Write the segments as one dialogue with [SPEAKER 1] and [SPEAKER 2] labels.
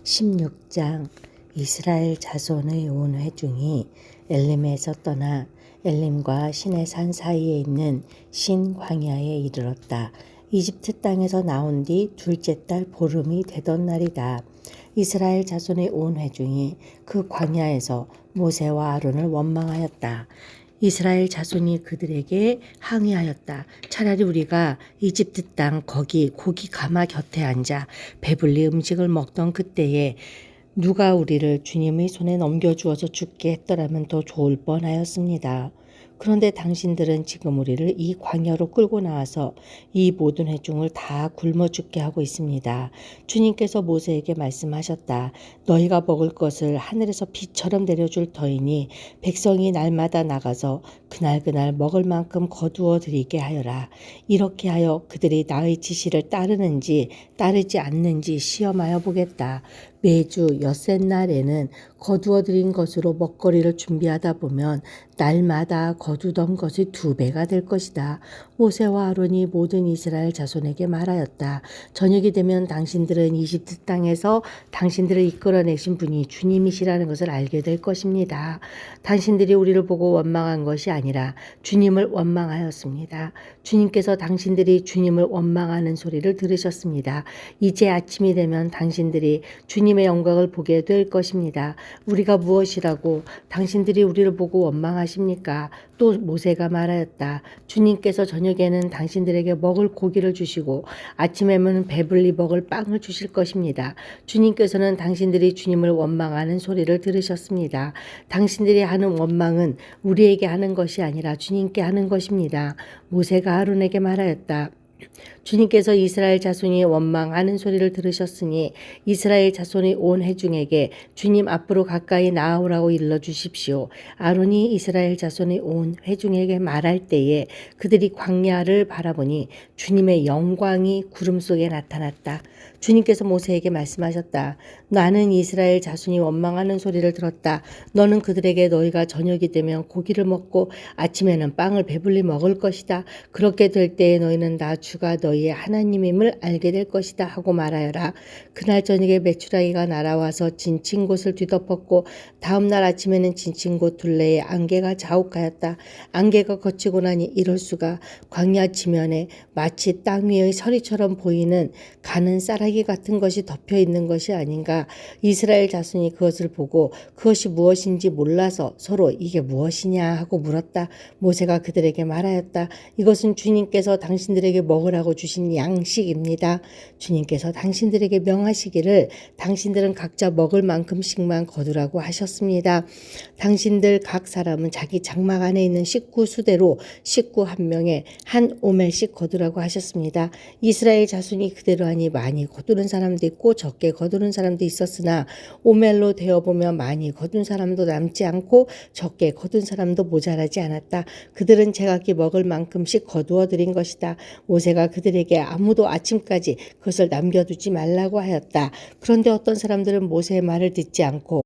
[SPEAKER 1] 16장 이스라엘 자손의 온 회중이 엘림에서 떠나 엘림과 시내산 사이에 있는 신 광야에 이르렀다. 이집트 땅에서 나온 뒤 둘째 달 보름이 되던 날이다. 이스라엘 자손의 온 회중이 그 광야에서 모세와 아론을 원망하였다. 이스라엘 자손이 그들에게 항의하였다. 차라리 우리가 이집트 땅 거기 고기 가마 곁에 앉아 배불리 음식을 먹던 그때에 누가 우리를 주님의 손에 넘겨주어서 죽게 했더라면 더 좋을 뻔하였습니다. 그런데 당신들은 지금 우리를 이 광야로 끌고 나와서 이 모든 회중을 다 굶어 죽게 하고 있습니다. 주님께서 모세에게 말씀하셨다. 너희가 먹을 것을 하늘에서 비처럼 내려줄 터이니 백성이 날마다 나가서 그날 먹을 만큼 거두어 드리게 하여라. 이렇게 하여 그들이 나의 지시를 따르는지 따르지 않는지 시험하여 보겠다. 매주 엿새날에는 거두어들인 것으로 먹거리를 준비하다 보면 날마다 거두던 것이 2배가 될 것이다. 모세와 아론이 모든 이스라엘 자손에게 말하였다. 저녁이 되면 당신들은 이집트 땅에서 당신들을 이끌어내신 분이 주님이시라는 것을 알게 될 것입니다. 당신들이 우리를 보고 원망한 것이 아니라 주님을 원망하였습니다. 주님께서 당신들이 주님을 원망하는 소리를 들으셨습니다. 이제 아침이 되면 당신들이 주님의 영광을 보게 될 것입니다. 우리가 무엇이라고 당신들이 우리를 보고 원망하십니까? 또 모세가 말하였다. 주님께서 저녁에는 당신들에게 먹을 고기를 주시고 아침에는 배불리 먹을 빵을 주실 것입니다. 주님께서는 당신들이 주님을 원망하는 소리를 들으셨습니다. 당신들이 하는 원망은 우리에게 하는 것이 아니라 주님께 하는 것입니다. 모세가 아론에게 말하였다. 주님께서 이스라엘 자손이 원망하는 소리를 들으셨으니 이스라엘 자손이 온 회중에게 주님 앞으로 가까이 나아오라고 일러주십시오. 아론이 이스라엘 자손이 온 회중에게 말할 때에 그들이 광야를 바라보니 주님의 영광이 구름 속에 나타났다. 주님께서 모세에게 말씀하셨다. 나는 이스라엘 자손이 원망하는 소리를 들었다. 너는 그들에게 너희가 저녁이 되면 고기를 먹고 아침에는 빵을 배불리 먹을 것이다. 그렇게 될 때에 너희는 나 주가 너희의 하나님임을 알게 될 것이다 하고 말하여라. 그날 저녁에 메추라기가 날아와서 진친 곳을 뒤덮었고 다음 날 아침에는 진친 곳 둘레에 안개가 자욱하였다. 안개가 걷히고 나니 이럴 수가 광야 지면에 마치 땅 위의 서리처럼 보이는 가는 쌀아기 같은 것이 덮여 있는 것이 아닌가. 이스라엘 자손이 그것을 보고 그것이 무엇인지 몰라서 서로 이게 무엇이냐 하고 물었다. 모세가 그들에게 말하였다. 이것은 주님께서 당신들에게 먹으라고 주신 양식입니다. 주님께서 당신들에게 명하시기를 당신들은 각자 먹을 만큼씩만 거두라고 하셨습니다. 당신들 각 사람은 자기 장막 안에 있는 식구 수대로 식구 한 명에 한 오멜씩 거두라고 하셨습니다. 이스라엘 자손이 그대로 하니 많이 거두는 사람도 있고 적게 거두는 사람도 있었으나 오멜로 되어보면 많이 거둔 사람도 남지 않고 적게 거둔 사람도 모자라지 않았다. 그들은 제각기 먹을 만큼씩 거두어 드린 것이다. 모세가 그들에게 아무도 아침까지 그것을 남겨두지 말라고 하였다. 그런데 어떤 사람들은 모세의 말을 듣지 않고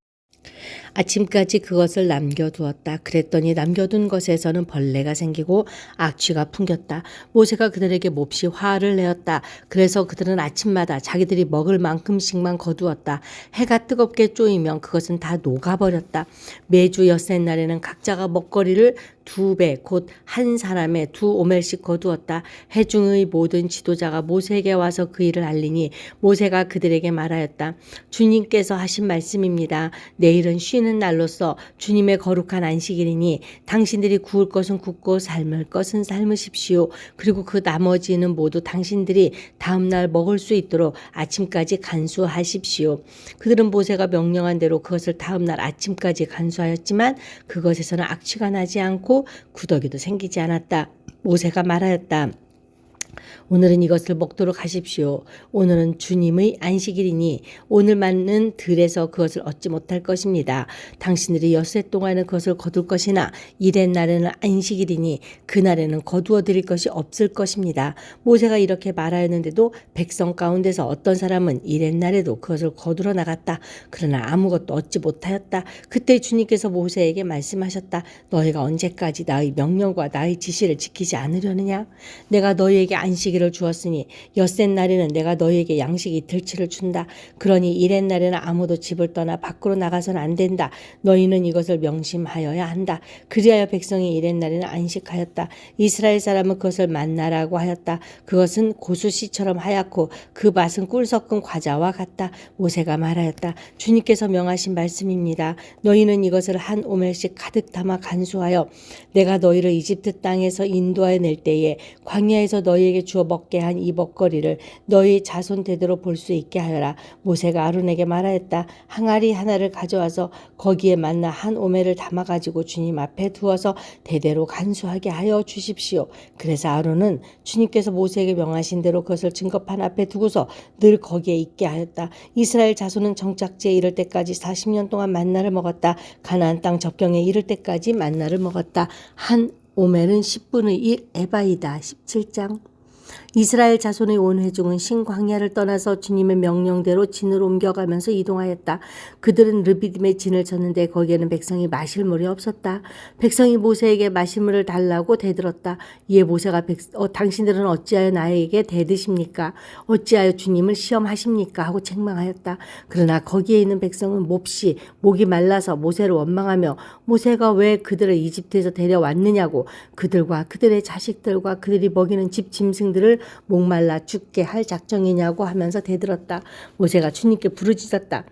[SPEAKER 1] 아침까지 그것을 남겨두었다. 그랬더니 남겨둔 것에서는 벌레가 생기고 악취가 풍겼다. 모세가 그들에게 몹시 화를 내었다. 그래서 그들은 아침마다 자기들이 먹을 만큼씩만 거두었다. 해가 뜨겁게 쪼이면 그것은 다 녹아버렸다. 매주 엿새날에는 각자가 먹거리를 2배 곧 한 사람에 2오멜씩 거두었다. 회중의 모든 지도자가 모세에게 와서 그 일을 알리니 모세가 그들에게 말하였다. 주님께서 하신 말씀입니다. 내일은 쉬는 날로서 주님의 거룩한 안식일이니 당신들이 구울 것은 굽고 삶을 것은 삶으십시오. 그리고 그 나머지는 모두 당신들이 다음 날 먹을 수 있도록 아침까지 간수하십시오. 그들은 모세가 명령한 대로 그것을 다음 날 아침까지 간수하였지만 그것에서는 악취가 나지 않고 구더기도 생기지 않았다. 모세가 말하였다. 오늘은 이것을 먹도록 하십시오. 오늘은 주님의 안식일이니 오늘만은 들에서 그것을 얻지 못할 것입니다. 당신들이 엿새 동안은 그것을 거둘 것이나 이렛 날에는 안식일이니 그날에는 거두어 드릴 것이 없을 것입니다. 모세가 이렇게 말하였는데도 백성 가운데서 어떤 사람은 이렛 날에도 그것을 거두러 나갔다. 그러나 아무것도 얻지 못하였다. 그때 주님께서 모세에게 말씀하셨다. 너희가 언제까지 나의 명령과 나의 지시를 지키지 않으려느냐? 내가 너희에게 안식일을 양식일을 주었으니 엿새 날에는 내가 너희에게 양식 이틀치를 준다. 그러니 이렛 날에는 아무도 집을 떠나 밖으로 나가서는 안 된다. 너희는 이것을 명심하여야 한다. 그리하여 백성이 이렛 날에는 안식하였다. 이스라엘 사람은 그것을 만나라고 하였다. 그것은 고수씨처럼 하얗고 그 맛은 꿀 섞은 과자와 같다. 모세가 말하였다. 주님께서 명하신 말씀입니다. 너희는 이것을 한 오멜씩 가득 담아 간수하여 내가 너희를 이집트 땅에서 인도하여 낼 때에 광야에서 너희에게 주어 먹게 한 이 먹거리를 너희 자손 대대로 볼 수 있게 하여라. 모세가 아론에게 말하였다. 항아리 하나를 가져와서 거기에 만나 한 오멜을 담아가지고 주님 앞에 두어서 대대로 간수하게 하여 주십시오. 그래서 아론은 주님께서 모세에게 명하신 대로 그것을 증거판 앞에 두고서 늘 거기에 있게 하였다. 이스라엘 자손은 정착지에 이를 때까지 40년 동안 만나를 먹었다. 가나안 땅 접경에 이를 때까지 만나를 먹었다. 한 오멜은 10분의 1 에바이다. 17장. 이스라엘 자손의 온 회중은 신광야를 떠나서 주님의 명령대로 진으로 옮겨가면서 이동하였다. 그들은 르비딤에 진을 쳤는데 거기에는 백성이 마실 물이 없었다. 백성이 모세에게 마실 물을 달라고 대들었다. 이에 모세가 당신들은 어찌하여 나에게 대드십니까? 어찌하여 주님을 시험하십니까? 하고 책망하였다. 그러나 거기에 있는 백성은 몹시 목이 말라서 모세를 원망하며 모세가 왜 그들을 이집트에서 데려왔느냐고 그들과 그들의 자식들과 그들이 먹이는 집 짐승들을 목말라 죽게 할 작정이냐고 하면서 대들었다. 모세가 주님께 부르짖었다.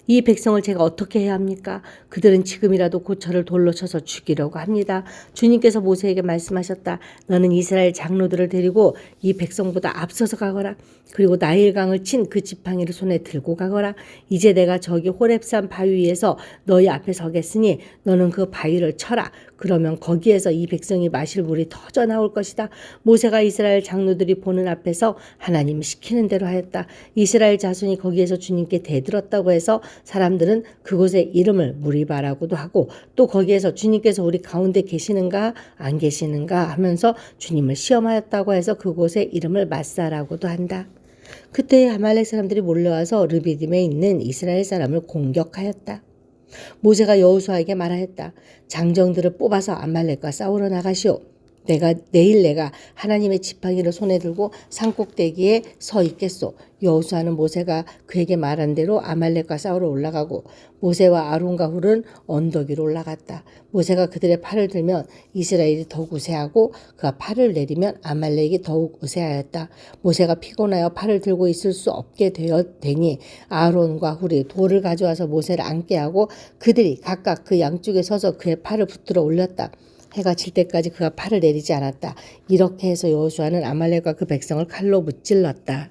[SPEAKER 1] 이 백성을 제가 어떻게 해야 합니까? 그들은 지금이라도 곧 저를 돌로 쳐서 죽이려고 합니다. 주님께서 모세에게 말씀하셨다. 너는 이스라엘 장로들을 데리고 이 백성보다 앞서서 가거라. 그리고 나일강을 친 그 지팡이를 손에 들고 가거라. 이제 내가 저기 호렙산 바위 위에서 너희 앞에 서겠으니 너는 그 바위를 쳐라. 그러면 거기에서 이 백성이 마실 물이 터져 나올 것이다. 모세가 이스라엘 장로들이 보는 앞에서 하나님이 시키는 대로 하였다. 이스라엘 자손이 거기에서 주님께 대들었다고 해서 사람들은 그곳의 이름을 무리바라고도 하고 또 거기에서 주님께서 우리 가운데 계시는가 안 계시는가 하면서 주님을 시험하였다고 해서 그곳의 이름을 마사라고도 한다. 그때 아말렉 사람들이 몰려와서 르비딤에 있는 이스라엘 사람을 공격하였다. 모세가 여호수아에게 말하였다. 장정들을 뽑아서 아말렉과 싸우러 나가시오. 내일 내가 하나님의 지팡이를 손에 들고 산꼭대기에 서 있겠소. 여호수아는 모세가 그에게 말한 대로 아말렉과 싸우러 올라가고 모세와 아론과 훌은 언덕 위로 올라갔다. 모세가 그들의 팔을 들면 이스라엘이 더욱 우세하고 그가 팔을 내리면 아말렉이 더욱 우세하였다. 모세가 피곤하여 팔을 들고 있을 수 없게 되니 아론과 훌이 돌을 가져와서 모세를 앉게 하고 그들이 각각 그 양쪽에 서서 그의 팔을 붙들어 올렸다. 해가 질 때까지 그가 팔을 내리지 않았다. 이렇게 해서 여호수아는 아말렉과 그 백성을 칼로 무찔렀다.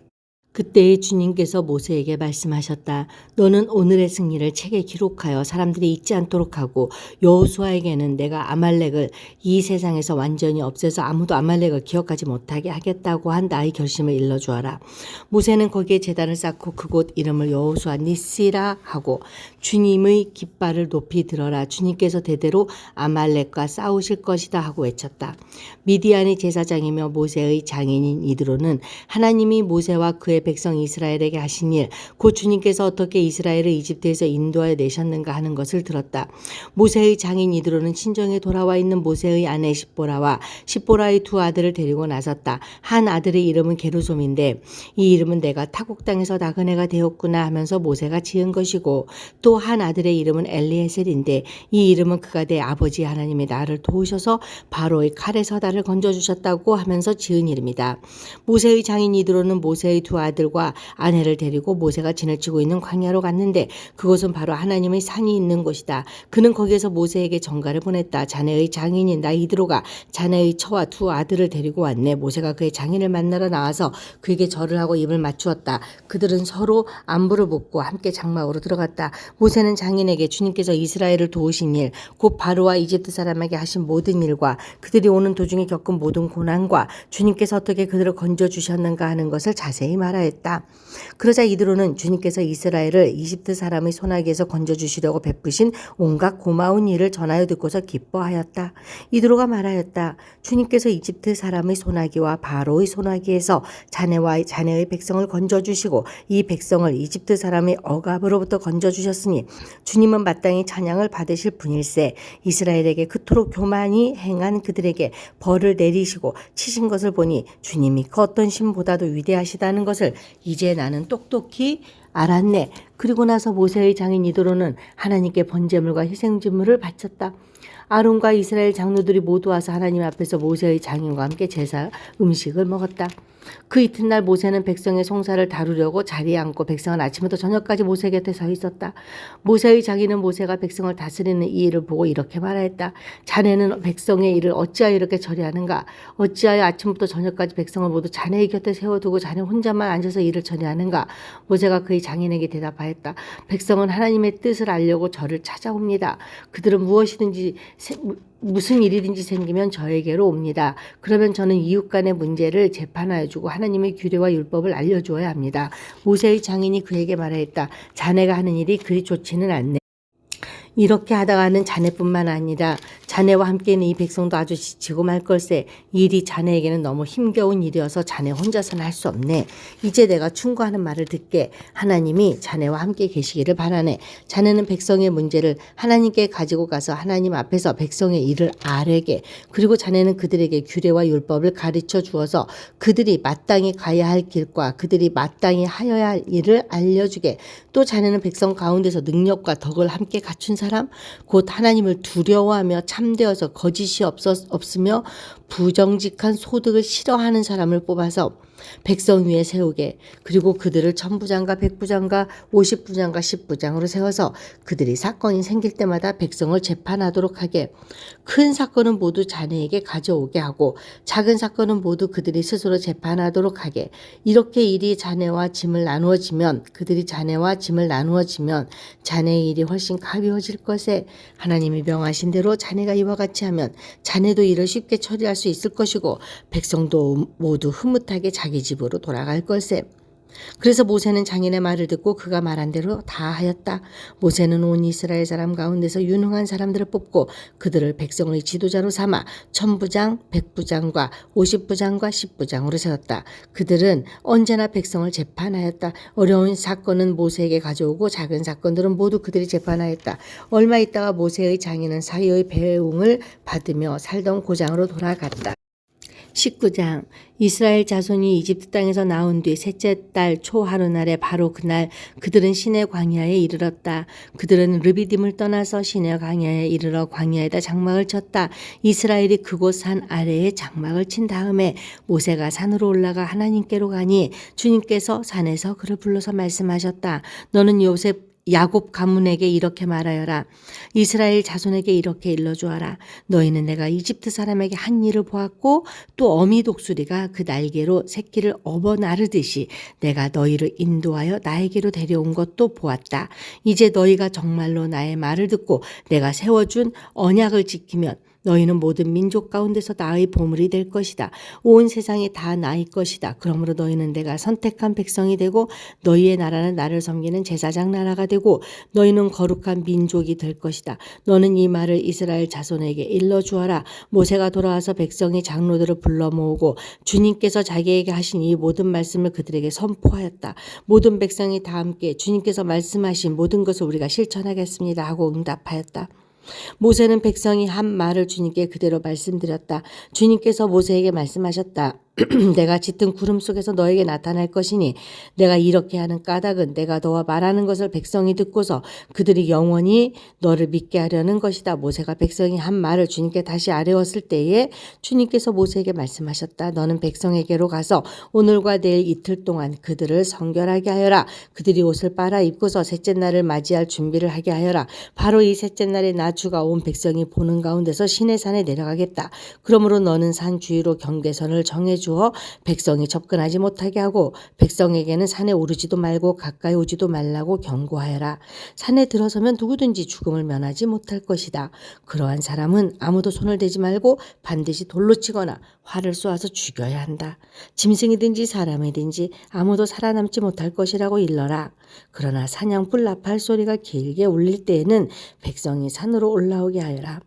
[SPEAKER 1] 그때에 주님께서 모세에게 말씀하셨다. 너는 오늘의 승리를 책에 기록하여 사람들이 잊지 않도록 하고 여호수아에게는 내가 아말렉을 이 세상에서 완전히 없애서 아무도 아말렉을 기억하지 못하게 하겠다고 한 나의 결심을 일러주어라. 모세는 거기에 제단을 쌓고 그곳 이름을 여호수아 니시라 하고 주님의 깃발을 높이 들어라. 주님께서 대대로 아말렉과 싸우실 것이다 하고 외쳤다. 미디안의 제사장이며 모세의 장인인 이드로는 하나님이 모세와 그의 백성 이스라엘에게 하신 일, 곧 주님께서 어떻게 이스라엘을 이집트에서 인도하여 내셨는가 하는 것을 들었다. 모세의 장인 이드로는 친정에 돌아와 있는 모세의 아내 십보라와 십보라의 두 아들을 데리고 나섰다. 한 아들의 이름은 게르솜인데 이 이름은 내가 타국 땅에서 나그네가 되었구나 하면서 모세가 지은 것이고 또 한 아들의 이름은 엘리에셀인데 이 이름은 그가 내 아버지 하나님의 나를 도우셔서 바로의 칼에서 나를 건져주셨다고 하면서 지은 이름이다. 모세의 장인 이드로는 모세의 두 아들과 아내를 데리고 모세가 진을 치고 있는 광야로 갔는데 그곳은 바로 하나님의 산이 있는 곳이다. 그는 거기에서 모세에게 전가를 보냈다. 자네의 장인인 나 이드로가 자네의 처와 두 아들을 데리고 왔네. 모세가 그의 장인을 만나러 나와서 그에게 절을 하고 입을 맞추었다. 그들은 서로 안부를 묻고 함께 장막으로 들어갔다. 모세는 장인에게 주님께서 이스라엘을 도우신 일, 곧 바로와 이집트 사람에게 하신 모든 일과 그들이 오는 도중에 겪은 모든 고난과 주님께서 어떻게 그들을 건져주셨는가 하는 것을 자세히 말하였다. 말하였다. 그러자 이드로는 주님께서 이스라엘을 이집트 사람의 손아귀에서 건져주시려고 베푸신 온갖 고마운 일을 전하여 듣고서 기뻐하였다. 이드로가 말하였다. 주님께서 이집트 사람의 손아귀와 바로의 손아귀에서 자네와 자네의 백성을 건져주시고 이 백성을 이집트 사람의 억압으로부터 건져주셨으니 주님은 마땅히 찬양을 받으실 분일세. 이스라엘에게 그토록 교만히 행한 그들에게 벌을 내리시고 치신 것을 보니 주님이 그 어떤 신보다도 위대하시다는 것을 이제 나는 똑똑히 알았네. 그리고 나서 모세의 장인 이드로는 하나님께 번제물과 희생제물을 바쳤다. 아론과 이스라엘 장로들이 모두 와서 하나님 앞에서 모세의 장인과 함께 제사 음식을 먹었다. 그 이튿날 모세는 백성의 송사를 다루려고 자리에 앉고 백성은 아침부터 저녁까지 모세 곁에 서 있었다. 모세의 장인은 모세가 백성을 다스리는 이 일을 보고 이렇게 말하였다. 자네는 백성의 일을 어찌하여 이렇게 처리하는가? 어찌하여 아침부터 저녁까지 백성을 모두 자네의 곁에 세워두고 자네 혼자만 앉아서 일을 처리하는가? 모세가 그의 장인에게 대답하였다. 백성은 하나님의 뜻을 알려고 저를 찾아옵니다. 그들은 무슨 일이든지 생기면 저에게로 옵니다. 그러면 저는 이웃 간의 문제를 재판하여 주고 하나님의 규례와 율법을 알려주어야 합니다. 모세의 장인이 그에게 말하였다. 자네가 하는 일이 그리 좋지는 않네. 이렇게 하다가는 자네뿐만 아니라 자네와 함께 있는 이 백성도 아주 지치고 말 걸세. 이 일이 자네에게는 너무 힘겨운 일이어서 자네 혼자서는 할 수 없네. 이제 내가 충고하는 말을 듣게. 하나님이 자네와 함께 계시기를 바라네. 자네는 백성의 문제를 하나님께 가지고 가서 하나님 앞에서 백성의 일을 아뢰게. 그리고 자네는 그들에게 규례와 율법을 가르쳐 주어서 그들이 마땅히 가야 할 길과 그들이 마땅히 하여야 할 일을 알려주게. 또 자네는 백성 가운데서 능력과 덕을 함께 갖춘 사람, 곧 하나님을 두려워하며 참되어서 거짓이 없으며 부정직한 소득을 싫어하는 사람을 뽑아서 백성 위에 세우게. 그리고 그들을 천부장과 백부장과 50부장과 10부장으로 세워서 그들이 사건이 생길 때마다 백성을 재판하도록 하게. 큰 사건은 모두 자네에게 가져오게 하고 작은 사건은 모두 그들이 스스로 재판하도록 하게. 이렇게 일이 자네와 짐을 나누어지면 그들이 자네와 짐을 나누어지면 자네의 일이 훨씬 가벼워질 것에 하나님이 명하신 대로 자네가 이와 같이 하면 자네도 일을 쉽게 처리할 수 있을 것이고 백성도 모두 흐뭇하게 자기 집으로 돌아갈 것에. 그래서 모세는 장인의 말을 듣고 그가 말한 대로 다 하였다. 모세는 온 이스라엘 사람 가운데서 유능한 사람들을 뽑고 그들을 백성의 지도자로 삼아 천부장, 백부장과 50부장과 10부장으로 세웠다. 그들은 언제나 백성을 재판하였다. 어려운 사건은 모세에게 가져오고 작은 사건들은 모두 그들이 재판하였다. 얼마 있다가 모세의 장인은 사위의 배웅을 받으며 살던 고장으로 돌아갔다. 19장. 이스라엘 자손이 이집트 땅에서 나온 뒤 셋째 달 초하루날에 바로 그날 그들은 시내 광야에 이르렀다. 그들은 르비딤을 떠나서 시내 광야에 이르러 광야에다 장막을 쳤다. 이스라엘이 그곳 산 아래에 장막을 친 다음에 모세가 산으로 올라가 하나님께로 가니 주님께서 산에서 그를 불러서 말씀하셨다. 너는 야곱 가문에게 이렇게 말하여라. 이스라엘 자손에게 이렇게 일러주어라. 너희는 내가 이집트 사람에게 한 일을 보았고 또 어미 독수리가 그 날개로 새끼를 업어 나르듯이 내가 너희를 인도하여 나에게로 데려온 것도 보았다. 이제 너희가 정말로 나의 말을 듣고 내가 세워준 언약을 지키면 너희는 모든 민족 가운데서 나의 보물이 될 것이다. 온 세상이 다 나의 것이다. 그러므로 너희는 내가 선택한 백성이 되고 너희의 나라는 나를 섬기는 제사장 나라가 되고 너희는 거룩한 민족이 될 것이다. 너는 이 말을 이스라엘 자손에게 일러주어라. 모세가 돌아와서 백성의 장로들을 불러 모으고 주님께서 자기에게 하신 이 모든 말씀을 그들에게 선포하였다. 모든 백성이 다 함께 주님께서 말씀하신 모든 것을 우리가 실천하겠습니다 하고 응답하였다. 모세는 백성이 한 말을 주님께 그대로 말씀드렸다. 주님께서 모세에게 말씀하셨다. 내가 짙은 구름 속에서 너에게 나타날 것이니 내가 이렇게 하는 까닭은 내가 너와 말하는 것을 백성이 듣고서 그들이 영원히 너를 믿게 하려는 것이다. 모세가 백성이 한 말을 주님께 다시 아뢰었을 때에 주님께서 모세에게 말씀하셨다. 너는 백성에게로 가서 오늘과 내일 이틀 동안 그들을 성결하게 하여라. 그들이 옷을 빨아 입고서 셋째 날을 맞이할 준비를 하게 하여라. 바로 이 셋째 날에 나 주가 온 백성이 보는 가운데서 시내산에 내려가겠다. 그러므로 너는 산 주위로 경계선을 정해주 주어 백성이 접근하지 못하게 하고 백성에게는 산에 오르지도 말고 가까이 오지도 말라고 경고하여라. 산에 들어서면 누구든지 죽음을 면하지 못할 것이다. 그러한 사람은 아무도 손을 대지 말고 반드시 돌로 치거나 활을 쏘아서 죽여야 한다. 짐승이든지 사람이든지 아무도 살아남지 못할 것이라고 일러라. 그러나 사냥불 나팔 소리가 길게 울릴 때에는 백성이 산으로 올라오게 하여라.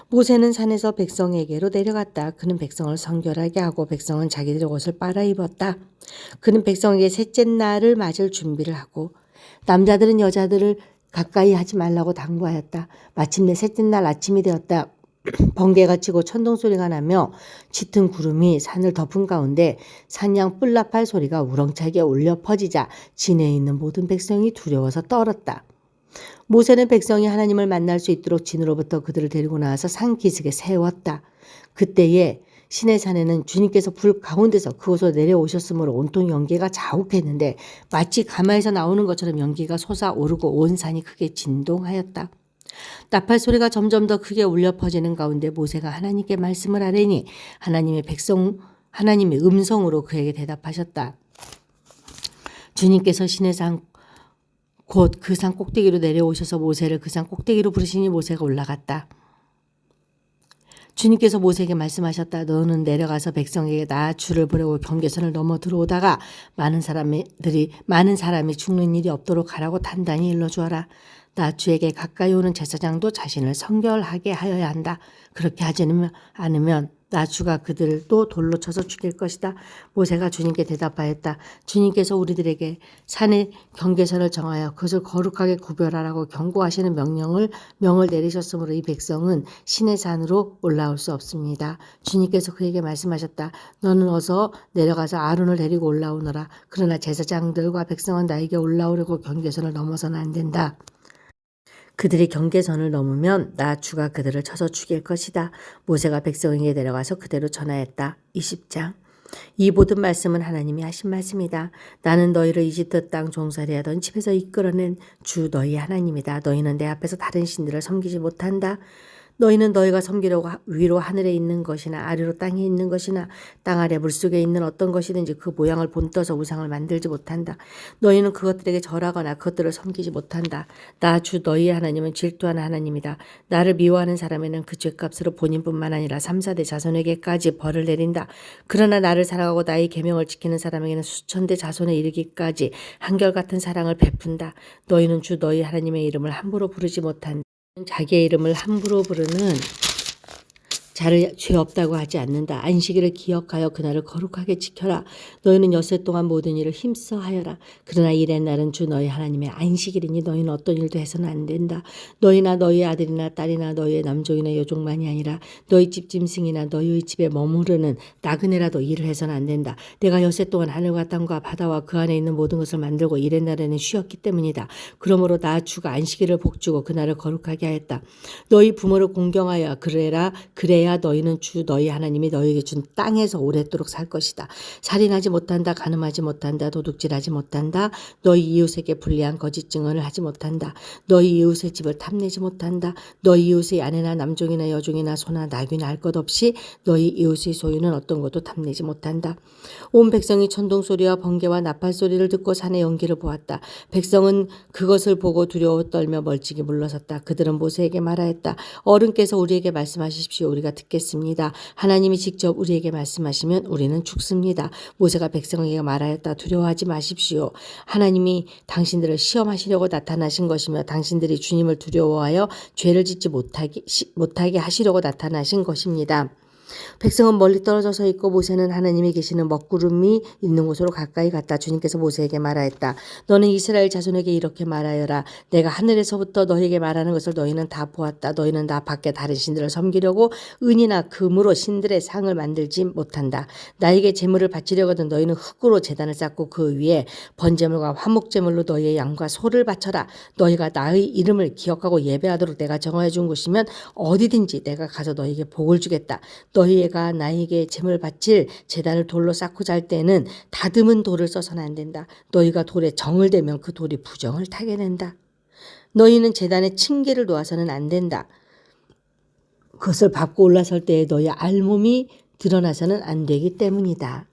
[SPEAKER 1] 모세는 산에서 백성에게로 내려갔다. 그는 백성을 성결하게 하고 백성은 자기들의 옷을 빨아입었다. 그는 백성에게 셋째 날을 맞을 준비를 하고 남자들은 여자들을 가까이 하지 말라고 당부하였다. 마침내 셋째 날 아침이 되었다. 번개가 치고 천둥소리가 나며 짙은 구름이 산을 덮은 가운데 산양 뿔나팔 소리가 우렁차게 울려 퍼지자 진해에 있는 모든 백성이 두려워서 떨었다. 모세는 백성이 하나님을 만날 수 있도록 진으로부터 그들을 데리고 나와서 산 기슭에 세웠다. 그때에 시내산에는 주님께서 불 가운데서 그곳으로 내려오셨으므로 온통 연기가 자욱했는데 마치 가마에서 나오는 것처럼 연기가 솟아오르고 온 산이 크게 진동하였다. 나팔 소리가 점점 더 크게 울려 퍼지는 가운데 모세가 하나님께 말씀을 하려니 하나님의 음성으로 그에게 대답하셨다. 주님께서 시내산 곧 그 산 꼭대기로 내려오셔서 모세를 그 산 꼭대기로 부르시니 모세가 올라갔다. 주님께서 모세에게 말씀하셨다. 너는 내려가서 백성에게 나 주를 보려고 경계선을 넘어 들어오다가 많은 사람이 죽는 일이 없도록 하라고 단단히 일러주어라. 나 주에게 가까이 오는 제사장도 자신을 성결하게 하여야 한다. 그렇게 하지 않으면 나 주가 그들도 돌로 쳐서 죽일 것이다. 모세가 주님께 대답하였다. 주님께서 우리들에게 산의 경계선을 정하여 그것을 거룩하게 구별하라고 경고하시는 명을 내리셨으므로 이 백성은 신의 산으로 올라올 수 없습니다. 주님께서 그에게 말씀하셨다. 너는 어서 내려가서 아론을 데리고 올라오너라. 그러나 제사장들과 백성은 나에게 올라오려고 경계선을 넘어서는 안 된다. 그들이 경계선을 넘으면 나 주가 그들을 쳐서 죽일 것이다. 모세가 백성에게 내려가서 그대로 전하였다. 20장. 이 모든 말씀은 하나님이 하신 말씀이다. 나는 너희를 이집트 땅 종살이 하던 집에서 이끌어낸 주 너희 하나님이다. 너희는 내 앞에서 다른 신들을 섬기지 못한다. 너희는 너희가 섬기려고 위로 하늘에 있는 것이나 아래로 땅에 있는 것이나 땅 아래 물속에 있는 어떤 것이든지 그 모양을 본떠서 우상을 만들지 못한다. 너희는 그것들에게 절하거나 그것들을 섬기지 못한다. 나 주 너희의 하나님은 질투하는 하나님이다. 나를 미워하는 사람에는 그 죄값으로 본인뿐만 아니라 3, 4대 자손에게까지 벌을 내린다. 그러나 나를 사랑하고 나의 계명을 지키는 사람에게는 수천대 자손에 이르기까지 한결같은 사랑을 베푼다. 너희는 주 너희 하나님의 이름을 함부로 부르지 못한다. 자기의 이름을 함부로 부르는 자를 죄 없다고 하지 않는다. 안식일을 기억하여 그날을 거룩하게 지켜라. 너희는 엿새 동안 모든 일을 힘써 하여라. 그러나 일의 날은 주 너희 하나님의 안식일이니 너희는 어떤 일도 해서는 안 된다. 너희나 너희 아들이나 딸이나 너희의 남종이나 여종만이 아니라 너희 집 짐승이나 너희의 집에 머무르는 나그네라도 일을 해서는 안 된다. 내가 엿새 동안 하늘과 땅과 바다와 그 안에 있는 모든 것을 만들고 일의 날에는 쉬었기 때문이다. 그러므로 나 주가 안식일을 복주고 그날을 거룩하게 하였다. 너희 부모를 공경하여 그래야 너희는 주 너희 하나님이 너희에게 준 땅에서 오랫도록 살 것이다. 살인하지 못한다. 간음하지 못한다. 도둑질하지 못한다. 너희 이웃에게 불리한 거짓 증언을 하지 못한다. 너희 이웃의 집을 탐내지 못한다. 너희 이웃의 아내나 남종이나 여종이나 소나 나귀나 할 것 없이 너희 이웃의 소유는 어떤 것도 탐내지 못한다. 온 백성이 천둥소리와 번개와 나팔 소리를 듣고 산의 연기를 보았다. 백성은 그것을 보고 두려워 떨며 멀찍이 물러섰다. 그들은 모세에게 말하였다. 어른께서 우리에게 말씀하십시오. 우리가 듣겠습니다. 하나님이 직접 우리에게 말씀하시면 우리는 죽습니다. 모세가 백성에게 말하였다. 두려워하지 마십시오. 하나님이 당신들을 시험하시려고 나타나신 것이며 당신들이 주님을 두려워하여 죄를 짓지 못하게 하시려고 나타나신 것입니다. 백성은 멀리 떨어져 서 있고 모세는 하나님이 계시는 먹구름이 있는 곳으로 가까이 갔다. 주님께서 모세에게 말하였다. 너는 이스라엘 자손에게 이렇게 말하여라. 내가 하늘에서부터 너희에게 말하는 것을 너희는 다 보았다. 너희는 나 밖에 다른 신들을 섬기려고 은이나 금으로 신들의 상을 만들지 못한다. 나에게 제물을 바치려거든 너희는 흙으로 제단을 쌓고 그 위에 번제물과 화목제물로 너희의 양과 소를 바쳐라. 너희가 나의 이름을 기억하고 예배하도록 내가 정하여 준 곳이면 어디든지 내가 가서 너희에게 복을 주겠다. 너희가 나에게 제물 바칠 제단을 돌로 쌓고 잘 때는 다듬은 돌을 써서는 안 된다. 너희가 돌에 정을 대면 그 돌이 부정을 타게 된다. 너희는 제단에 층계를 놓아서는 안 된다. 그것을 밟고 올라설 때에 너희 알몸이 드러나서는 안 되기 때문이다.